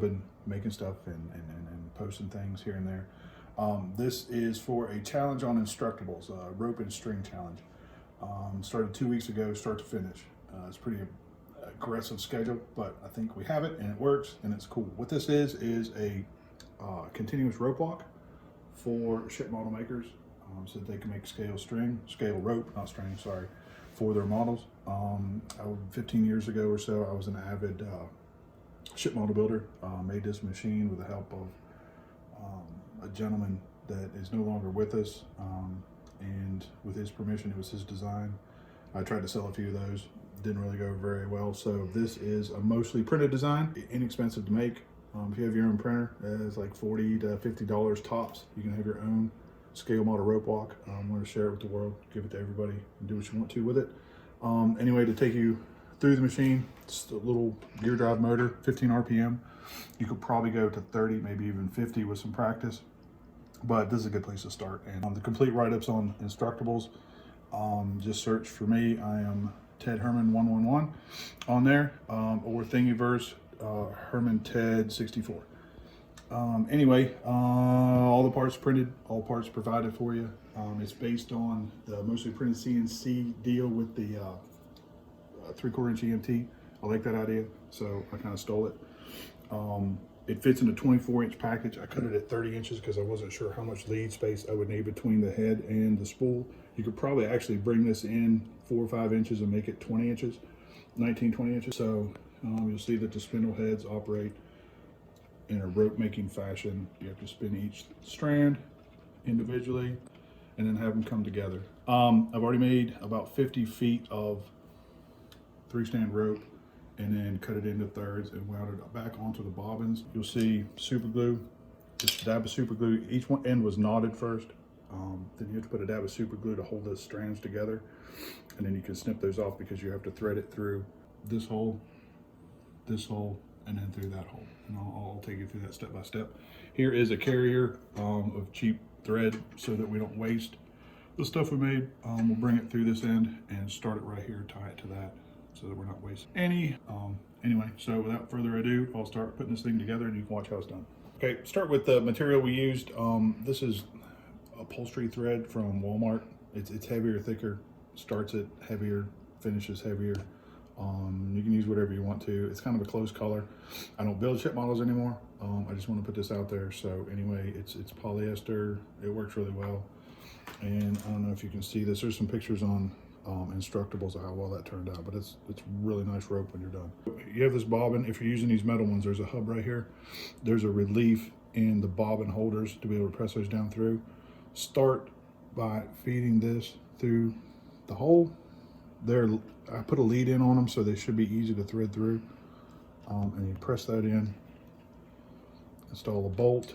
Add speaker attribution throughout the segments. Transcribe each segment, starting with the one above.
Speaker 1: been making stuff and posting things here and there. This is for a challenge on Instructables, rope and string challenge. Started 2 weeks ago, start to finish. It's pretty aggressive schedule, but I think we have it and it works and it's cool. What this is a continuous rope walk for ship model makers, so that they can make scale rope, not string, sorry, for their models. 15 years ago or so, I was an avid ship model builder. Made this machine with the help of a gentleman that is no longer with us, and with his permission, it was his design. I tried to sell a few of those, didn't really go very well. So this is a mostly printed design, inexpensive to make. If you have your own printer, it's like $40 to $50 tops. You can have your own scale model rope walk. I'm going to share it with the world, give it to everybody, and do what you want to with it. Anyway, to take you through the machine, it's a little gear drive motor, 15 RPM. You could probably go to 30, maybe even 50 with some practice, but this is a good place to start. And the complete write-ups on Instructables, just search for me. I am Ted Herman 111 on there, or Thingiverse, Herman Ted 64. Anyway, all the parts printed, all parts provided for you. It's based on the mostly printed CNC deal with the 3/4 inch EMT. I like that idea, so I kind of stole it. It fits in a 24-inch package. I cut it at 30 inches because I wasn't sure how much lead space I would need between the head and the spool. You could probably actually bring this in 4 or 5 inches and make it 20 inches, 19, 20 inches. So you'll see that the spindle heads operate in a rope making fashion. You have to spin each strand individually and then have them come together. I've already made about 50 feet of 3-strand rope and then cut it into thirds and wound it back onto the bobbins. You'll see super glue, just a dab of super glue. Each one end was knotted first. Then you have to put a dab of super glue to hold the strands together, and then you can snip those off because you have to thread it through this hole, and then through that hole. And I'll take you through that step by step. Here is a carrier of cheap thread so that we don't waste the stuff we made. We'll bring it through this end and start it right here, tie it to that so that we're not wasting any. Anyway, so without further ado, I'll start putting this thing together and you can watch how it's done. Okay, start with the material we used. This is upholstery thread from Walmart. It's heavier, thicker, starts it heavier, finishes heavier. You can use whatever you want to. It's kind of a close color. I don't build ship models anymore. I just want to put this out there. So anyway, it's polyester. It works really well. And I don't know if you can see this. There's some pictures on Instructables of how well that turned out, but it's really nice rope when you're done. You have this bobbin. If you're using these metal ones, there's a hub right here. There's a relief in the bobbin holders to be able to press those down through. Start by feeding this through the hole. I put a lead in on them, so they should be easy to thread through. And you press that in, install a bolt.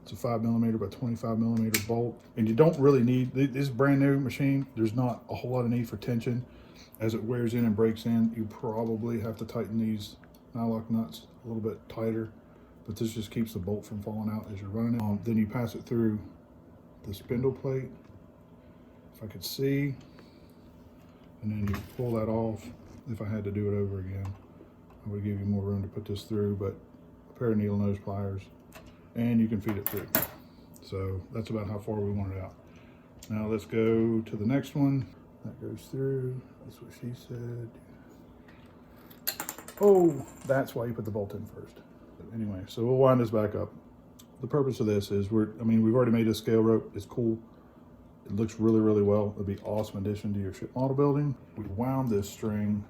Speaker 1: It's a 5mm by 25mm bolt. And you don't really need, this brand new machine, there's not a whole lot of need for tension. As it wears in and breaks in, you probably have to tighten these nylock nuts a little bit tighter, but this just keeps the bolt from falling out as you're running it. Then you pass it through the spindle plate, if I could see, and then you pull that off. If I had to do it over again, I would give you more room to put this through, but a pair of needle nose pliers, and you can feed it through. So that's about how far we want it out. Now let's go to the next one. That goes through, that's what she said. Oh, that's why you put the bolt in first. Anyway, so we'll wind this back up. The purpose of this is we've already made a scale rope. It's cool. It looks really, really well. It'll be an awesome addition to your ship model building. We wound this string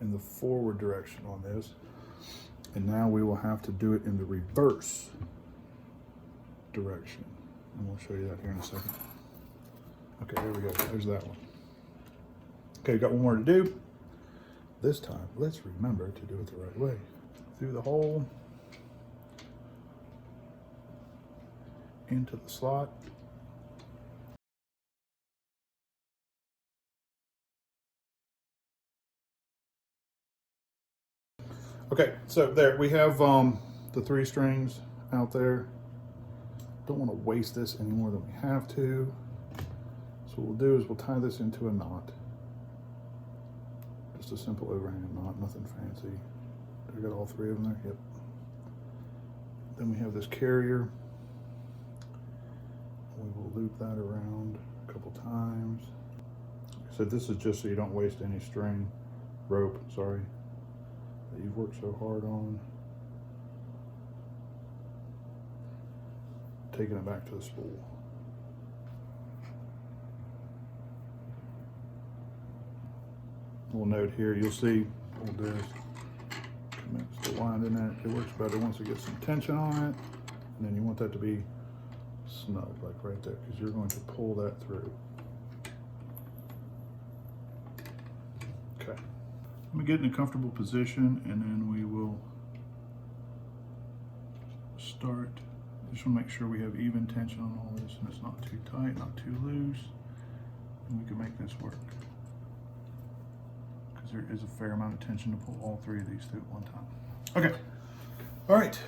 Speaker 1: in the forward direction on this, and now we will have to do it in the reverse direction. And we'll show you that here in a second. Okay, there we go. There's that one. Okay, got one more to do. This time, let's remember to do it the right way. Through the hole, into the slot. Okay, so there we have the 3 strings out there. Don't want to waste this any more than we have to. So what we'll do is we'll tie this into a knot. Just a simple overhand knot, nothing fancy. I got all 3 of them there, yep. Then we have this carrier. We will loop that around a couple times. So this is just so you don't waste any rope, sorry, that you've worked so hard on. Taking it back to the spool. We'll note here, you'll see, we'll do is commence to winding it. It works better once it gets some tension on it. And then you want that to be snug, like right there, because you're going to pull that through. Okay. Let me get in a comfortable position, and then we will start. Just want to make sure we have even tension on all this, and it's not too tight, not too loose, and we can make this work. Because there is a fair amount of tension to pull all three of these through at one time. Okay. All right.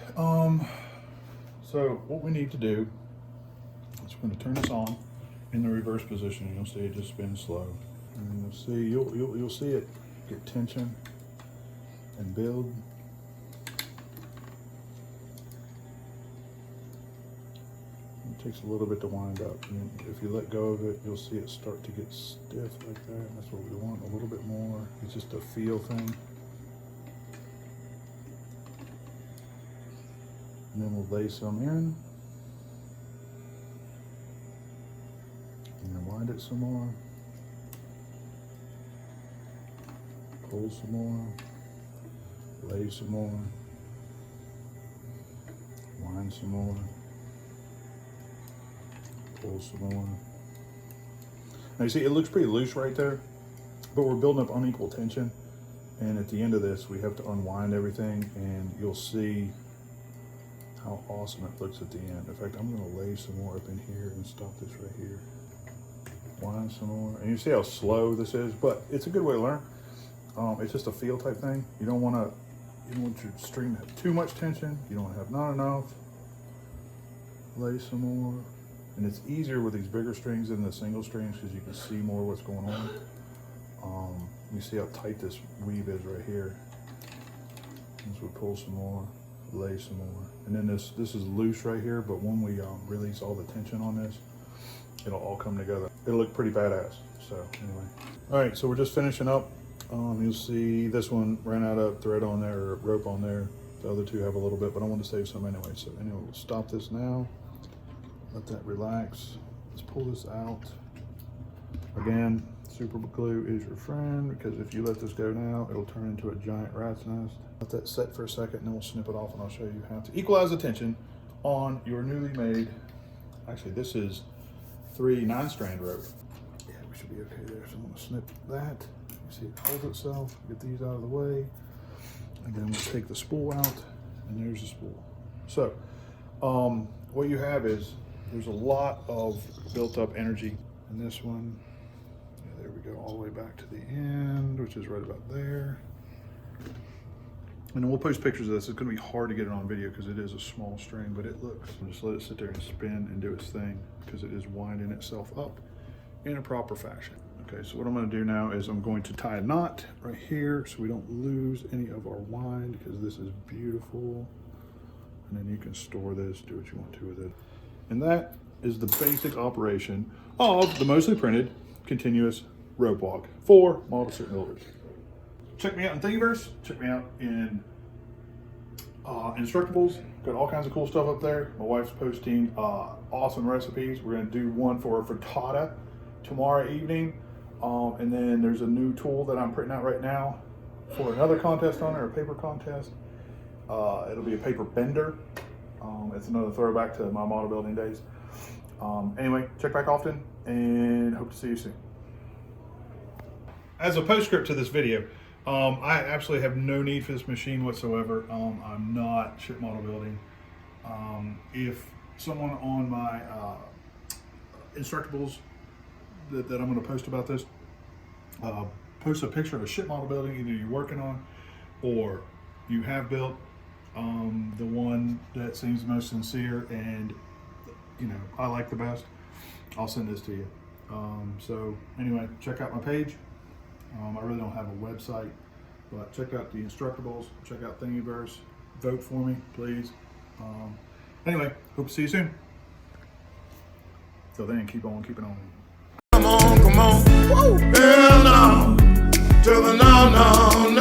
Speaker 1: So what we need to do is we're going to turn this on in the reverse position, and you'll see it just spins slow. And you'll see you'll see it get tension and build. It takes a little bit to wind up. And if you let go of it, you'll see it start to get stiff like that. That's what we want, a little bit more. It's just a feel thing. And then we'll lay some in. And then wind it some more. Pull some more. Lay some more. Wind some more. Pull some more. Now you see it looks pretty loose right there, but we're building up unequal tension, and at the end of this we have to unwind everything, and you'll see how awesome it looks at the end. In fact, I'm going to lay some more up in here and stop this right here. Wind some more, and you see how slow this is, but it's a good way to learn. It's just a feel type thing. You don't want your string to have too much tension. You don't want to have not enough. Lay some more. And it's easier with these bigger strings than the single strings because you can see more what's going on. You see how tight this weave is right here. As we pull some more, lay some more. And then this is loose right here, but when we release all the tension on this, it'll all come together. It'll look pretty badass. So anyway. All right, so we're just finishing up. You'll see this one ran out of thread on there, or rope on there. The other two have a little bit, but I want to save some anyway. So anyway, we'll stop this now. Let that relax. Let's pull this out. Again, super glue is your friend, because if you let this go now, it'll turn into a giant rat's nest. Let that set for a second, and then we'll snip it off, and I'll show you how to equalize the tension on your newly made, actually this is 3 9-strand rope. Yeah, we should be okay there. So I'm gonna snip that. You see it holds itself. Get these out of the way. And then we'll take the spool out, and there's the spool. So what you have is, there's a lot of built up energy in this one. Yeah, there we go, all the way back to the end, which is right about there. And then we'll post pictures of this. It's gonna be hard to get it on video because it is a small string, but it looks, just let it sit there and spin and do its thing, because it is winding itself up in a proper fashion. Okay, so what I'm gonna do now is I'm going to tie a knot right here so we don't lose any of our wind, because this is beautiful. And then you can store this, do what you want to with it. And that is the basic operation of the mostly printed continuous Ropewalk for model certain builders. Check me out in Thingiverse. Check me out in Instructables. Got all kinds of cool stuff up there. My wife's posting awesome recipes. We're gonna do one for a frittata tomorrow evening. And then there's a new tool that I'm printing out right now for another contest on there, a paper contest. It'll be a paper bender. It's another throwback to my model building days. Anyway, check back often, and hope to see you soon. As a postscript to this video, I absolutely have no need for this machine whatsoever. I'm not ship model building. If someone on my Instructables that I'm going to post about this, post a picture of a ship model building either you're working on or you have built, the one that seems most sincere and I like the best, I'll send this to you. So anyway, check out my page. I really don't have a website, but check out the Instructables, check out Thingiverse, vote for me, please. Anyway, hope to see you soon. Till then, keep on keeping on.
Speaker 2: Come on, come on. Woo. Hell no. To the no, no, no.